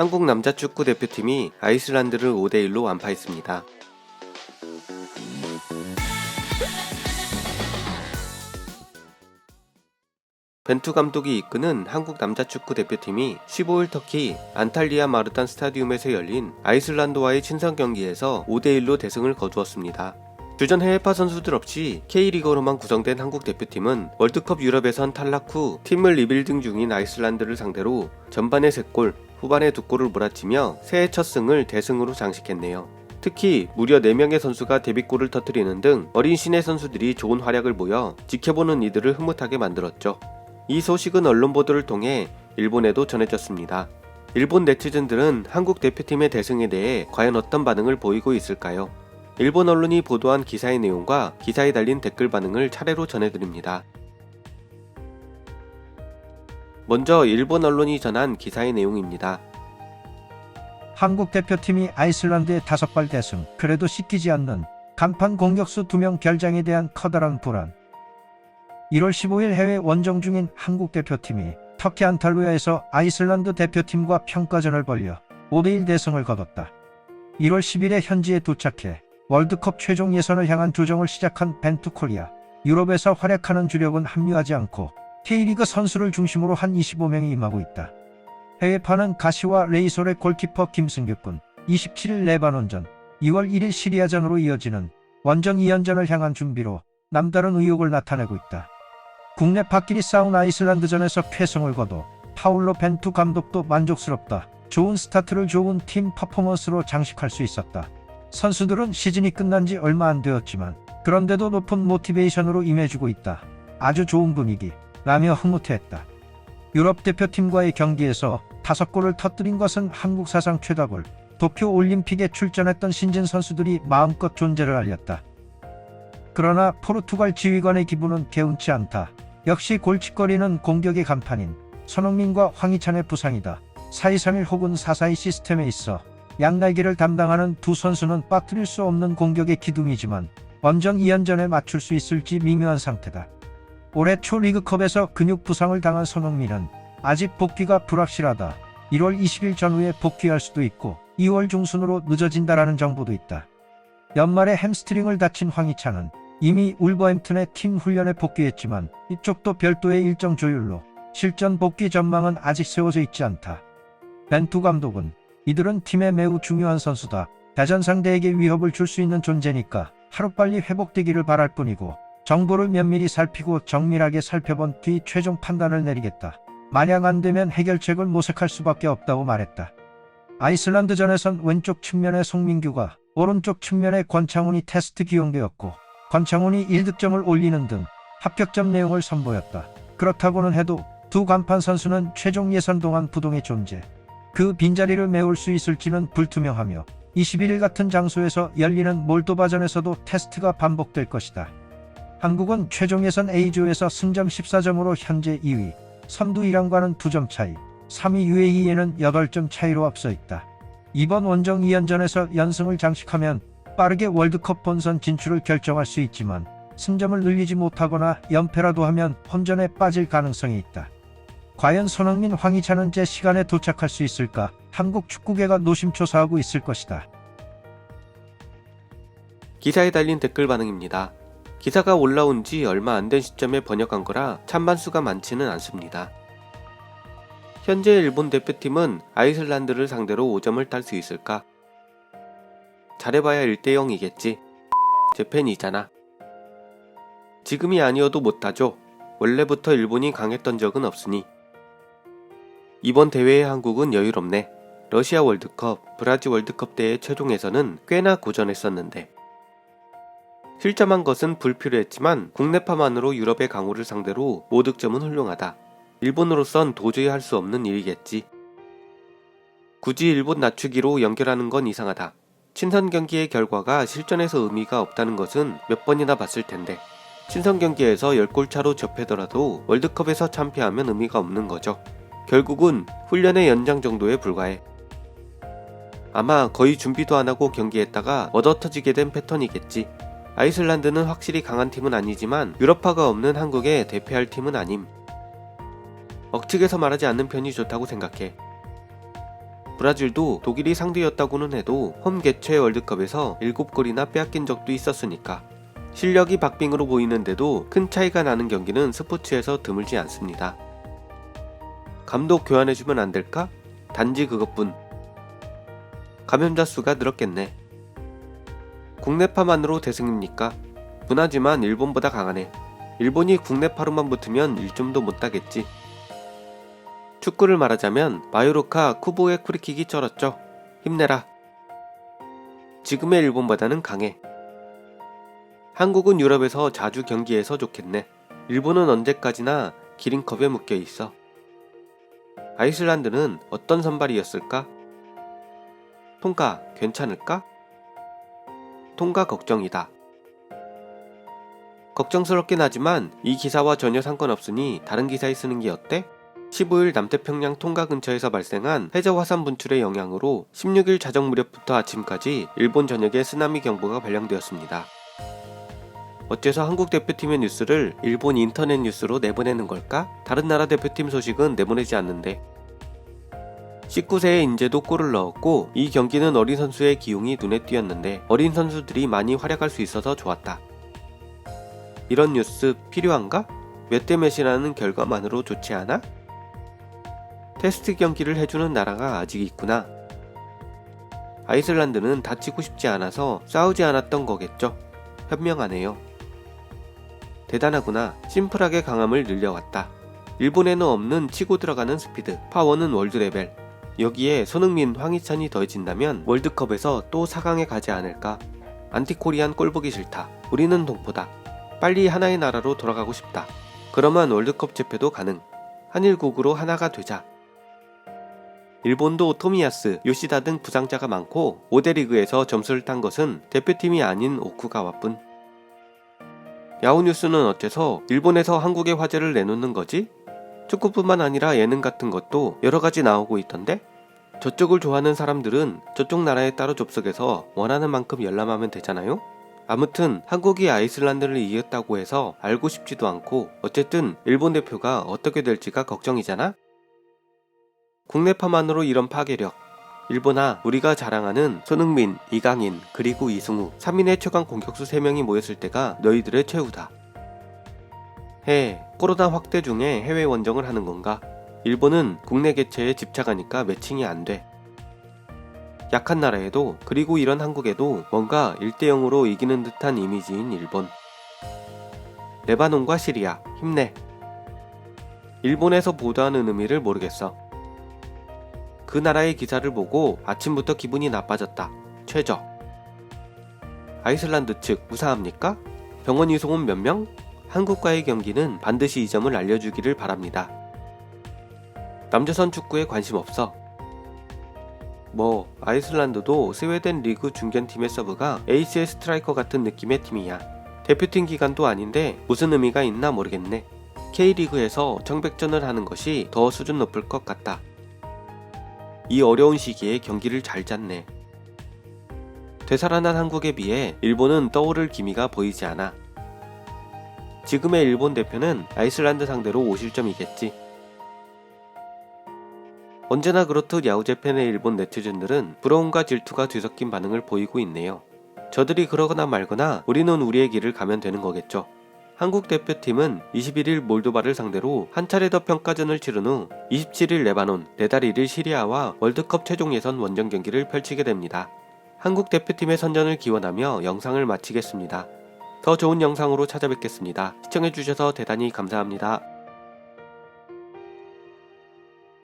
한국 남자 축구 대표팀이 아이슬란드를 5대1로 완파했습니다. 벤투 감독이 이끄는 한국 남자 축구 대표팀이 15일 터키 안탈리아 마르탄 스타디움에서 열린 아이슬란드와의 친선 경기에서 5대1로 대승을 거두었습니다. 주전 해외파 선수들 없이 K리그로만 구성된 한국 대표팀은 월드컵 유럽에선 탈락 후 팀을 리빌딩 중인 아이슬란드를 상대로 전반에 3골, 후반에 2골을 몰아치며 새해 첫 승을 대승으로 장식했네요. 특히 무려 4명의 선수가 데뷔골을 터뜨리는 등 어린 신예 선수들이 좋은 활약을 보여 지켜보는 이들을 흐뭇하게 만들었죠. 이 소식은 언론 보도를 통해 일본에도 전해졌습니다. 일본 네티즌들은 한국 대표팀의 대승에 대해 과연 어떤 반응을 보이고 있을까요? 일본 언론이 보도한 기사의 내용과 기사에 달린 댓글 반응을 차례로 전해드립니다. 먼저 일본 언론이 전한 기사의 내용입니다. 한국 대표팀이 아이슬란드의 5발 대승, 그래도 씻기지 않는 간판 공격수 2명 결장에 대한 커다란 불안. 1월 15일 해외 원정 중인 한국 대표팀이 터키 안탈리아에서 아이슬란드 대표팀과 평가전을 벌여 5대1 대승을 거뒀다. 1월 10일에 현지에 도착해 월드컵 최종 예선을 향한 조정을 시작한 벤투 코리아. 유럽에서 활약하는 주력은 합류하지 않고 K리그 선수를 중심으로 한 25명이 임하고 있다. 해외파는 가시와 레이솔의 골키퍼 김승규군, 27일 레바논전, 2월 1일 시리아전으로 이어지는 원정 2연전을 향한 준비로 남다른 의욕을 나타내고 있다. 국내 파끼리 싸운 아이슬란드전에서 쾌승을 거둬 파울로 벤투 감독도 만족스럽다. 좋은 스타트를 좋은 팀 퍼포먼스로 장식할 수 있었다. 선수들은 시즌이 끝난 지 얼마 안 되었지만 그런데도 높은 모티베이션으로 임해주고 있다. 아주 좋은 분위기 라며 흐뭇해했다. 유럽 대표팀과의 경기에서 5골을 터뜨린 것은 한국 사상 최다골. 도쿄 올림픽에 출전했던 신진 선수들이 마음껏 존재를 알렸다. 그러나 포르투갈 지휘관의 기분은 개운치 않다. 역시 골칫거리는 공격의 간판인 손흥민과 황희찬의 부상이다. 4-2-3-1 혹은 4-4-2 시스템에 있어 양날개를 담당하는 두 선수는 빠뜨릴 수 없는 공격의 기둥이지만 원정 2연전에 맞출 수 있을지 미묘한 상태다. 올해 초 리그컵에서 근육 부상을 당한 손흥민은 아직 복귀가 불확실하다. 1월 20일 전후에 복귀할 수도 있고 2월 중순으로 늦어진다라는 정보도 있다. 연말에 햄스트링을 다친 황희찬은 이미 울버햄튼의 팀 훈련에 복귀했지만 이쪽도 별도의 일정 조율로 실전 복귀 전망은 아직 세워져 있지 않다. 벤투 감독은 이들은 팀에 매우 중요한 선수다. 대전 상대에게 위협을 줄 수 있는 존재니까 하루빨리 회복되기를 바랄 뿐이고 정보를 면밀히 살피고 정밀하게 살펴본 뒤 최종 판단을 내리겠다. 만약 안되면 해결책을 모색할 수밖에 없다고 말했다. 아이슬란드전에선 왼쪽 측면에 송민규가 오른쪽 측면에 권창훈이 테스트 기용되었고 권창훈이 1득점을 올리는 등 합격점 내용을 선보였다. 그렇다고는 해도 두 간판 선수는 최종 예선 동안 부동의 존재. 그 빈자리를 메울 수 있을지는 불투명하며 21일 같은 장소에서 열리는 몰도바전에서도 테스트가 반복될 것이다. 한국은 최종 예선 A조에서 승점 14점으로 현재 2위, 선두 이란과는 2점 차이, 3위 UAE에는 8점 차이로 앞서 있다. 이번 원정 2연전에서 연승을 장식하면 빠르게 월드컵 본선 진출을 결정할 수 있지만 승점을 늘리지 못하거나 연패라도 하면 혼전에 빠질 가능성이 있다. 과연 손흥민, 황희찬은 제 시간에 도착할 수 있을까? 한국 축구계가 노심초사하고 있을 것이다. 기사에 달린 댓글 반응입니다. 기사가 올라온 지 얼마 안 된 시점에 번역한 거라 찬반수가 많지는 않습니다. 현재 일본 대표팀은 아이슬란드를 상대로 5점을 딸 수 있을까? 잘해봐야 1대0이겠지. 제 팬이잖아. 지금이 아니어도 못하죠. 원래부터 일본이 강했던 적은 없으니. 이번 대회의 한국은 여유롭네. 러시아 월드컵, 브라질 월드컵 때의 최종에서는 꽤나 고전했었는데. 실점한 것은 불필요했지만 국내파만으로 유럽의 강호를 상대로 5득점은 훌륭하다. 일본으로선 도저히 할 수 없는 일이겠지. 굳이 일본 낮추기로 연결하는 건 이상하다. 친선 경기의 결과가 실전에서 의미가 없다는 것은 몇 번이나 봤을 텐데 친선 경기에서 10골 차로 접히더라도 월드컵에서 참패하면 의미가 없는 거죠. 결국은 훈련의 연장 정도에 불과해. 아마 거의 준비도 안 하고 경기했다가 얻어터지게 된 패턴이겠지. 아이슬란드는 확실히 강한 팀은 아니지만 유럽파가 없는 한국에 대표할 팀은 아님. 억측에서 말하지 않는 편이 좋다고 생각해. 브라질도 독일이 상대였다고는 해도 홈 개최 월드컵에서 7골이나 빼앗긴 적도 있었으니까. 실력이 박빙으로 보이는데도 큰 차이가 나는 경기는 스포츠에서 드물지 않습니다. 감독 교환해주면 안 될까? 단지 그것뿐. 감염자 수가 늘었겠네. 국내파만으로 대승입니까? 분하지만 일본보다 강하네. 일본이 국내파로만 붙으면 1점도 못 따겠지. 축구를 말하자면 마요르카 쿠보의 프리킥이 쩔었죠. 힘내라. 지금의 일본보다는 강해. 한국은 유럽에서 자주 경기해서 좋겠네. 일본은 언제까지나 기린컵에 묶여있어. 아이슬란드는 어떤 선발이었을까? 통과 괜찮을까? 통과 걱정이다. 걱정스럽긴 하지만 이 기사와 전혀 상관없으니 다른 기사에 쓰는 게 어때? 15일 남태평양 통가 근처에서 발생한 해저 화산 분출의 영향으로 16일 자정 무렵부터 아침까지 일본 전역에 쓰나미 경보가 발령되었습니다. 어째서 한국 대표팀의 뉴스를 일본 인터넷 뉴스로 내보내는 걸까? 다른 나라 대표팀 소식은 내보내지 않는데. 19세의 인재도 골을 넣었고 이 경기는 어린 선수의 기용이 눈에 띄었는데 어린 선수들이 많이 활약할 수 있어서 좋았다. 이런 뉴스 필요한가? 몇 대 몇이라는 결과만으로 좋지 않아? 테스트 경기를 해주는 나라가 아직 있구나. 아이슬란드는 다치고 싶지 않아서 싸우지 않았던 거겠죠. 현명하네요. 대단하구나. 심플하게 강함을 늘려왔다. 일본에는 없는 치고 들어가는 스피드, 파워는 월드 레벨. 여기에 손흥민, 황희찬이 더해진다면 월드컵에서 또 4강에 가지 않을까. 안티코리안 꼴보기 싫다. 우리는 동포다. 빨리 하나의 나라로 돌아가고 싶다. 그러면 월드컵 재패도 가능. 한일국으로 하나가 되자. 일본도 토미야스, 요시다 등 부상자가 많고 5대 리그에서 점수를 딴 것은 대표팀이 아닌 오쿠가와뿐. 야후뉴스는 어째서 일본에서 한국의 화제를 내놓는 거지? 축구뿐만 아니라 예능 같은 것도 여러가지 나오고 있던데? 저쪽을 좋아하는 사람들은 저쪽 나라에 따로 접속해서 원하는 만큼 열람하면 되잖아요? 아무튼 한국이 아이슬란드를 이겼다고 해서 알고 싶지도 않고 어쨌든 일본 대표가 어떻게 될지가 걱정이잖아? 국내파만으로 이런 파괴력. 일본아, 우리가 자랑하는 손흥민, 이강인, 그리고 이승우 3인의 최강 공격수 3명이 모였을 때가 너희들의 최후다. 코로나 확대 중에 해외 원정을 하는 건가? 일본은 국내 개최에 집착하니까 매칭이 안 돼. 약한 나라에도 그리고 이런 한국에도 뭔가 1대0으로 이기는 듯한 이미지인 일본. 레바논과 시리아, 힘내. 일본에서 보도하는 의미를 모르겠어. 그 나라의 기사를 보고 아침부터 기분이 나빠졌다. 최저. 아이슬란드 측 무사합니까? 병원 이송은 몇 명? 한국과의 경기는 반드시 이 점을 알려주기를 바랍니다. 남조선 축구에 관심 없어. 아이슬란드도 스웨덴 리그 중견팀의 서브가 에이스의 스트라이커 같은 느낌의 팀이야. 대표팀 기간도 아닌데 무슨 의미가 있나 모르겠네. K리그에서 청백전을 하는 것이 더 수준 높을 것 같다. 이 어려운 시기에 경기를 잘 짰네. 되살아난 한국에 비해 일본은 떠오를 기미가 보이지 않아. 지금의 일본 대표는 아이슬란드 상대로 5실점이겠지. 언제나 그렇듯 야후재팬의 일본 네티즌들은 부러움과 질투가 뒤섞인 반응을 보이고 있네요. 저들이 그러거나 말거나 우리는 우리의 길을 가면 되는 거겠죠. 한국 대표팀은 21일 몰도바를 상대로 한 차례 더 평가전을 치른 후 27일 레바논, 내달 1일 시리아와 월드컵 최종 예선 원정 경기를 펼치게 됩니다. 한국 대표팀의 선전을 기원하며 영상을 마치겠습니다. 더 좋은 영상으로 찾아뵙겠습니다. 시청해주셔서 대단히 감사합니다.